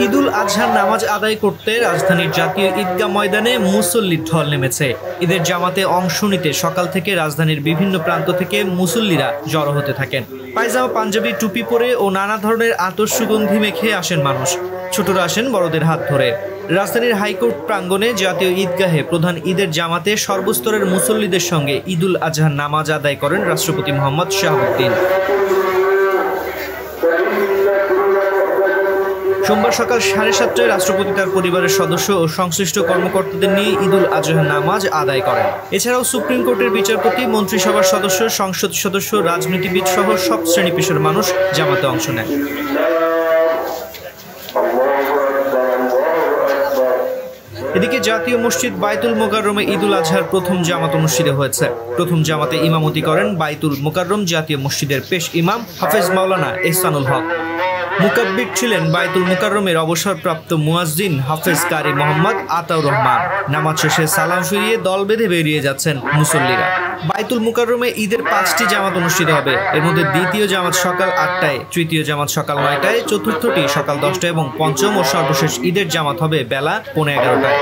ঈদুল আজহার নামাজ আদায় করতে রাজধানীর জাতীয় ঈদগাহ ময়দানে মুসল্লির ঢল নেমেছে। ঈদের জামাতে অংশ নিতে সকাল থেকে রাজধানীর বিভিন্ন প্রান্ত থেকে মুসল্লিরা জড়ো হতে থাকেন। পায়জামা, পাঞ্জাবি, টুপি পরে ও নানা ধরনের আতর সুগন্ধি মেখে আসেন মানুষ। ছোটরা আসেন বড়দের হাত ধরে। রাজধানীর হাইকোর্ট প্রাঙ্গণে জাতীয় ঈদগাহে প্রধান ঈদের জামাতে সর্বস্তরের মুসল্লিদের সঙ্গে ঈদুল আজহার নামাজ আদায় করেন রাষ্ট্রপতি মোহাম্মদ শাহাবুদ্দিন। সোমবার সকাল 7:30টায় রাষ্ট্রপতি তার পরিবারের সদস্য ও সংশ্লিষ্ট কর্মকর্তাদের নিয়ে ঈদুল আজহার নামাজ আদায় করেন। এছাড়াও সুপ্রিম কোর্টের বিচারপতি, মন্ত্রিসভার সদস্য, সংসদ সদস্য, রাজনীতিবিদ সহ সব শ্রেণী পেশার মানুষ জামাতে অংশ নেন। এদিকে জাতীয় মসজিদ বায়তুল মোকাররমে ঈদুল আজহার প্রথম জামাত অনুষ্ঠিত হয়েছে। প্রথম জামাতে ইমামতি করেন বায়তুল মোকাররম জাতীয় মসজিদের পেশ ইমাম হাফেজ মাওলানা এহসানুল হক। মুকাব্বির ছিলেন বায়তুল মোকাররমের অবসরপ্রাপ্ত মুয়াজ্জিন হাফেজ কারি মোহাম্মদ আতাউর রহমান। নামাজ শেষে সালাম ফিরিয়ে দল বেঁধে বেরিয়ে যাচ্ছেন মুসল্লিরা। বায়তুল মোকাররমে ঈদের 5টি জামাত অনুষ্ঠিত হবে। এর মধ্যে দ্বিতীয় জামাত সকাল 8টায়, তৃতীয় জামাত সকাল 9টায়, চতুর্থটি সকাল 10টায় এবং পঞ্চম ও সর্বশেষ ঈদের জামাত হবে বেলা 11:30টায়।